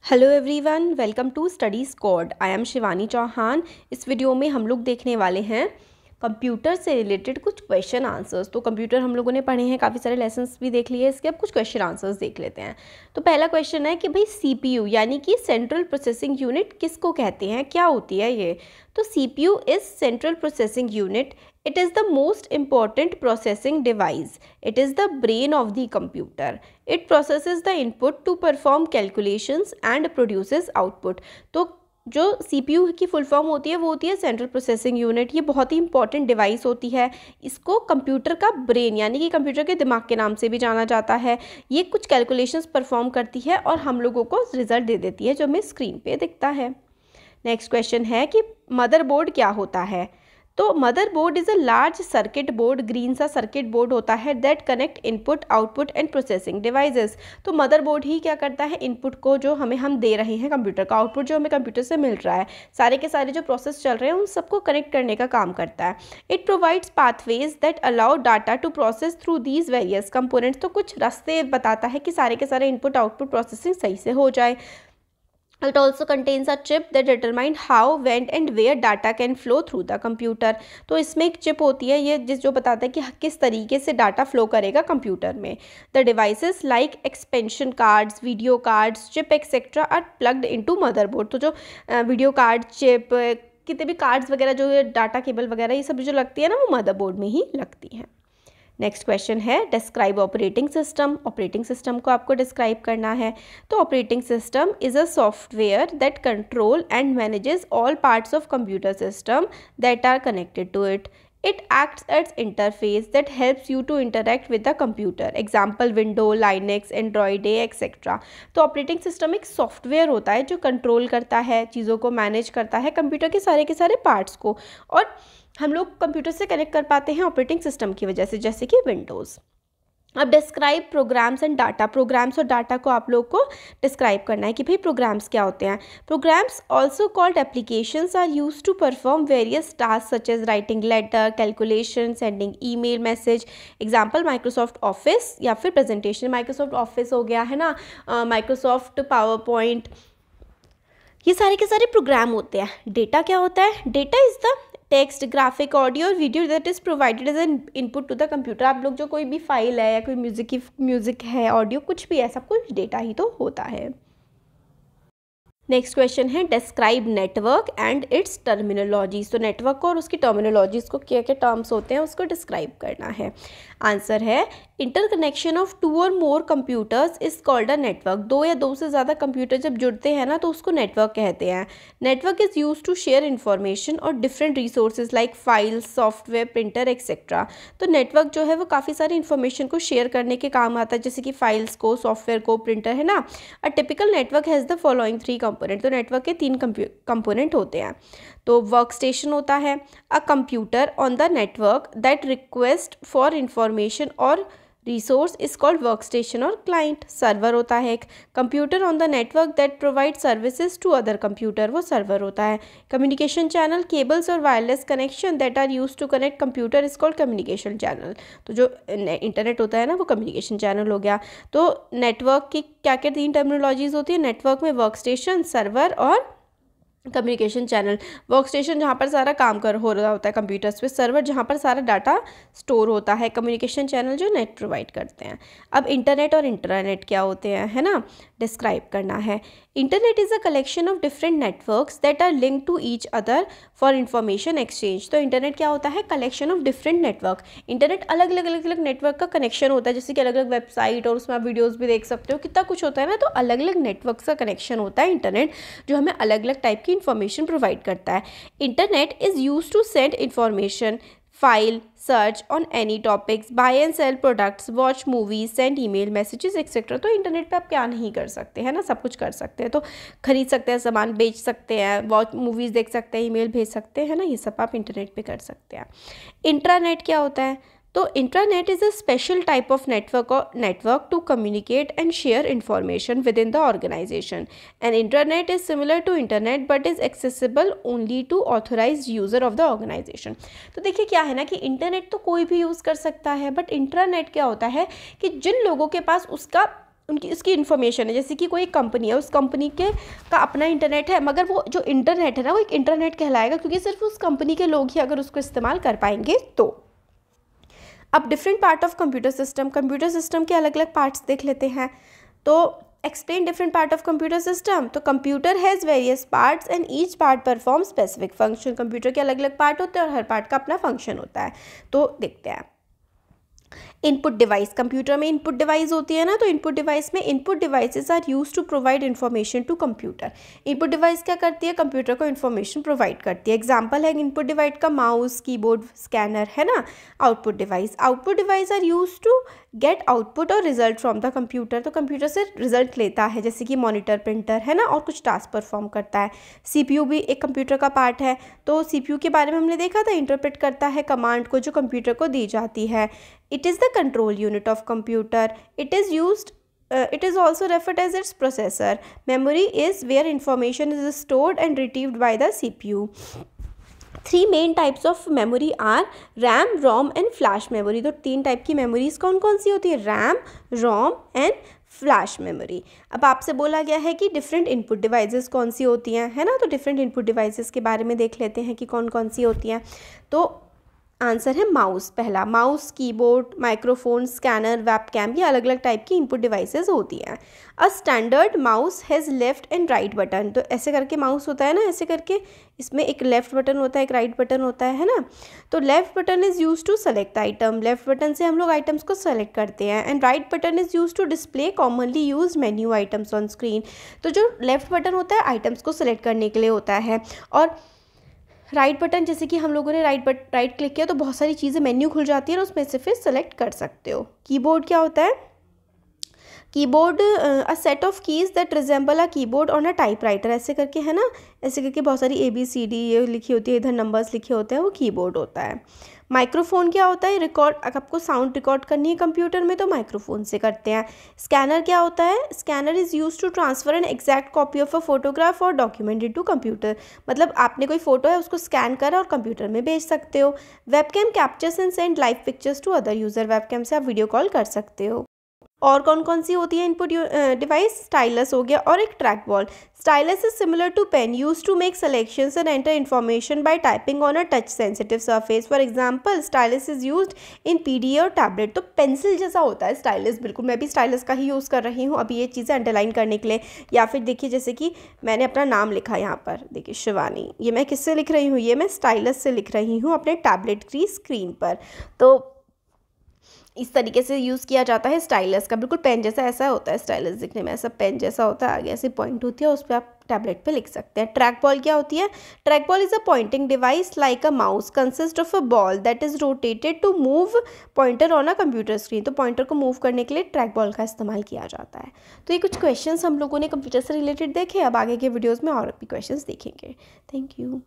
Hello everyone, welcome to study squad. I am Shivani Chauhan. इस video में हम लोग देखने वाले हैं कंप्यूटर से रिलेटेड कुछ क्वेश्चन आंसर्स। तो कंप्यूटर हम लोगों ने पढ़े हैं, काफ़ी सारे लेसन्स भी देख लिए, इसके अब कुछ क्वेश्चन आंसर्स देख लेते हैं। तो पहला क्वेश्चन है कि भाई सीपीयू यानी कि सेंट्रल प्रोसेसिंग यूनिट किसको कहते हैं, क्या होती है ये। तो CPU is central processing unit. It is the most important processing device. It is the brain of the computer. It processes the input to perform calculations and produces output. तो जो CPU की फुल फॉर्म होती है वो होती है central processing unit. ये बहुत ही इंपॉर्टेंट डिवाइस होती है। इसको कंप्यूटर का ब्रेन यानी कि कंप्यूटर के दिमाग के नाम से भी जाना जाता है। ये कुछ कैलकुलेशंस परफॉर्म करती है और हम लोगों को रिजल्ट दे देती है जो हमें स्क्रीन पे दिखता है। नेक्स्ट क्वेश्चन है कि मदरबोर्ड क्या होता है। तो motherboard is a large circuit board, green सा सर्किट बोर्ड होता है that connect input output and processing devices. तो मदरबोर्ड ही क्या करता है, इनपुट को जो हम दे रहे हैं कंप्यूटर का, आउटपुट जो हमें कंप्यूटर से मिल रहा है, सारे के सारे जो प्रोसेस चल रहे हैं उन सबको कनेक्ट करने का काम करता है। It provides pathways that allow data to process through these various components. तो कुछ रास्ते बताता है कि सारे के सारे इनपुट आउटपुट प्रोसेसिंग सही से हो जाए। It also contains a chip that determine how, when and where data can flow through the computer. तो इसमें एक चिप होती है ये जो बताता है कि किस तरीके से डाटा फ्लो करेगा कंप्यूटर में। The devices like expansion cards, video cards, chip etc. are plugged into motherboard. तो जो वीडियो कार्ड, चिप, कितने भी कार्ड्स वगैरह जो डाटा केबल वगैरह ये सब जो लगती है ना वो मदरबोर्ड में ही लगती हैं। नेक्स्ट क्वेश्चन है describe operating system. Operating system को आपको डिस्क्राइब करना है। तो operating system is a software that control and manages all parts of computer system that are connected to it. It acts as interface that helps you to interact with the computer. Example Windows, Linux, Android, etc. तो operating system एक software होता है जो control करता है, चीज़ों को manage करता है, कंप्यूटर के सारे पार्ट्स को, और हम लोग कंप्यूटर से कनेक्ट कर पाते हैं ऑपरेटिंग सिस्टम की वजह से, जैसे कि विंडोज़। अब describe programs and data. Programs और डाटा को आप लोग को डिस्क्राइब करना है कि भाई प्रोग्राम्स क्या होते हैं। Programs also called applications are use to perform various task such as writing letter, calculation, sending email, message. Example Microsoft Office या फिर प्रेजेंटेशन। माइक्रोसॉफ्ट ऑफिस हो गया है ना, माइक्रोसॉफ्ट पावर पॉइंट, ये सारे के सारे प्रोग्राम होते हैं। डेटा क्या होता है, data is the text, graphic, audio और video that is provided as an input to the computer. आप लोग जो कोई भी फाइल है या कोई म्यूज़िक है, ऑडियो, कुछ भी है, सब कुछ डेटा ही तो होता है। नेक्स्ट क्वेश्चन है describe network and it's terminologies. तो नेटवर्क को और उसकी टर्मिनोलॉजीज को क्या क्या टर्म्स होते हैं उसको डिस्क्राइब करना है। आंसर है इंटरकनेक्शन ऑफ 2 और more computers is called a network. 2 या 2 से ज़्यादा कंप्यूटर जब जुड़ते हैं ना तो उसको नेटवर्क कहते हैं। Network is use to share information और different resources like files, software, printer etcetera. तो नेटवर्क जो है वो काफ़ी सारी इन्फॉर्मेशन को शेयर करने के काम आता है, जैसे कि फाइल्स को, सॉफ्टवेयर को, प्रिंटर है ना। A typical network has the following 3 component. तो नेटवर्क के 3 कंपोनेंट होते हैं। तो वर्क स्टेशन होता है, a computer on the network that request for information और resource is called work station और क्लाइंट। सर्वर होता है एक, computer on the network that provide services to other computer, वो सर्वर होता है। कम्युनिकेशन चैनल, केबल्स और wireless connection that are use to connect computer is called communication channel. तो जो इंटरनेट होता है ना वो कम्युनिकेशन चैनल हो गया। तो नेटवर्क की क्या क्या 3 टर्मिनोलॉजीज होती है नेटवर्क में, वर्क स्टेशन, सर्वर और कम्युनिकेशन चैनल। वर्क स्टेशन जहाँ पर सारा काम हो रहा होता है कंप्यूटर्स पे, सर्वर जहाँ पर सारा डाटा स्टोर होता है, कम्युनिकेशन चैनल जो नेट प्रोवाइड करते हैं। अब इंटरनेट और इंट्रानेट क्या होते हैं, है ना, डिस्क्राइब करना है। Internet is a collection of different networks that are link to each other for information exchange. तो इंटरनेट क्या होता है, collection of different network. Internet अलग अलग नेटवर्क का कनेक्शन होता है, जैसे कि अलग अलग वेबसाइट, और उसमें आप वीडियोज़ भी देख सकते हो, कितना कुछ होता है ना। तो अलग अलग नेटवर्क का कनेक्शन होता है इंटरनेट, जो हमें अलग अलग टाइप की इंफॉर्मेशन प्रोवाइड करता है। Internet is use to send information, file, search on any topics, buy and sell products, watch movies, send email, messages etcetera. तो इंटरनेट पे आप क्या नहीं कर सकते हैं ना, सब कुछ कर सकते हैं। तो खरीद सकते हैं, सामान बेच सकते हैं, वॉच मूवीज़ देख सकते हैं, ईमेल भेज सकते हैं ना, ये सब आप इंटरनेट पे कर सकते हैं। इंट्रानेट क्या होता है, तो intranet is a special type of network to communicate and share information within the organisation. And internet is similar to internet but is accessible only to authorised user of the organisation. तो देखिए क्या है ना कि internet तो कोई भी use कर सकता है, बट इंट्रानेट क्या होता है कि जिन लोगों के पास उसका उनकी उसकी इन्फॉर्मेशन है। जैसे कि कोई एक कंपनी है, उस कंपनी के का अपना इंटरनेट है, मगर वो जो इंटरनेट है ना वो एक इंटरनेट कहलाएगा क्योंकि सिर्फ उस कंपनी के लोग ही अगर उसको इस्तेमाल कर पाएंगे तो। अब different part of computer system के अलग अलग पार्ट्स देख लेते हैं। तो explain different part of computer system. तो computer has various parts and each part perform specific function. Computer के अलग अलग पार्ट होते हैं और हर पार्ट का अपना फंक्शन होता है। तो देखते हैं। इनपुट डिवाइस, कंप्यूटर में इनपुट डिवाइस होती है ना, तो इनपुट डिवाइस में input devices are used to provide information to computer. Input device क्या करती है, कंप्यूटर को इन्फॉर्मेशन प्रोवाइड करती है। एग्जांपल है इनपुट डिवाइस का माउस, कीबोर्ड, स्कैनर, है ना। Output device are used to get output और रिजल्ट फ्रॉम द कंप्यूटर। तो कंप्यूटर से रिजल्ट लेता है, जैसे कि मॉनिटर, प्रिंटर, है ना, और कुछ टास्क परफॉर्म करता है। सीपीयू भी एक कंप्यूटर का पार्ट है। तो सीपीयू के बारे में हमने देखा था, इंटरप्रेट करता है कमांड को जो कंप्यूटर को दी जाती है। It is the control unit of computer. It is also referred as its processor. Memory is where information is stored and retrieved by the CPU. Three main types of memory are RAM, ROM and flash memory. तो 3 type की memories कौन कौन सी होती है, RAM, ROM and flash memory. अब आपसे बोला गया है कि डिफरेंट इनपुट डिवाइसेस कौन सी होती हैं, है ना। तो डिफरेंट इनपुट डिवाइसेस के बारे में देख लेते हैं कि कौन कौन सी होती हैं। तो आंसर है माउस। पहला, mouse, keyboard, microphone, scanner, webcam, ये अलग अलग टाइप की इनपुट डिवाइसेस होती हैं। A standard mouse has left and right button. तो ऐसे करके माउस होता है ना, ऐसे करके इसमें एक लेफ्ट बटन होता है, एक राइट बटन होता है ना। तो left button is use to select item. Left button से हम लोग आइटम्स को सेलेक्ट करते हैं। And right button is use to display commonly use menu items on screen. तो जो लेफ्ट बटन होता है आइटम्स को सेलेक्ट करने के लिए होता है, और राइट बटन जैसे कि हम लोगों ने राइट क्लिक किया तो बहुत सारी चीज़ें मेन्यू खुल जाती है और उसमें से फिर सेलेक्ट कर सकते हो। कीबोर्ड क्या होता है, keyboard a set of keys that resemble a keyboard on a typewriter. ऐसे करके, है ना, ऐसे करके बहुत सारी ABCD ये लिखी होती है, इधर नंबर्स लिखे होते हैं, वो कीबोर्ड होता है। माइक्रोफोन क्या होता है, रिकॉर्ड, आपको साउंड रिकॉर्ड करनी है कंप्यूटर में तो माइक्रोफोन से करते हैं। स्कैनर क्या होता है, scanner is use to transfer an exact copy of a photograph और डॉक्यूमेंट इनटू कंप्यूटर। मतलब आपने कोई फोटो है उसको स्कैन करा और कंप्यूटर में भेज सकते हो। Webcam captures and send live pictures to other user. Webcam से आप वीडियो कॉल कर सकते हो। और कौन कौन सी होती है इनपुट डिवाइस, स्टाइलस हो गया और एक track ball. Stylus is similar to pen use to make selections and enter information by typing on a touch sensitive surface. For example stylus is used in PDA और tablet. तो pencil जैसा होता है stylus, बिल्कुल मैं भी stylus का ही use कर रही हूँ अभी ये चीज़ें अंडरलाइन करने के लिए। या फिर देखिए जैसे कि मैंने अपना नाम लिखा यहाँ पर, देखिए शिवानी, ये मैं किससे लिख रही हूँ, ये मैं स्टाइलस से लिख रही हूँ अपने टैबलेट की स्क्रीन पर। तो इस तरीके से यूज़ किया जाता है स्टाइलस का, बिल्कुल पेन जैसा ऐसा होता है स्टाइलस दिखने में, ऐसा पेन जैसा होता है, आगे ऐसी पॉइंट होती है, उस पर आप टैबलेट पे लिख सकते हैं। ट्रैक बॉल क्या होती है, track ball is a pointing device like a mouse consist of a ball that is rotated to move pointer on a computer screen. तो पॉइंटर को मूव करने के लिए ट्रैक बॉल का इस्तेमाल किया जाता है। तो ये कुछ क्वेश्चंस हम लोगों ने कंप्यूटर से रिलेटेड देखे। अब आगे के वीडियोज़ में और भी क्वेश्चंस देखेंगे। Thank you.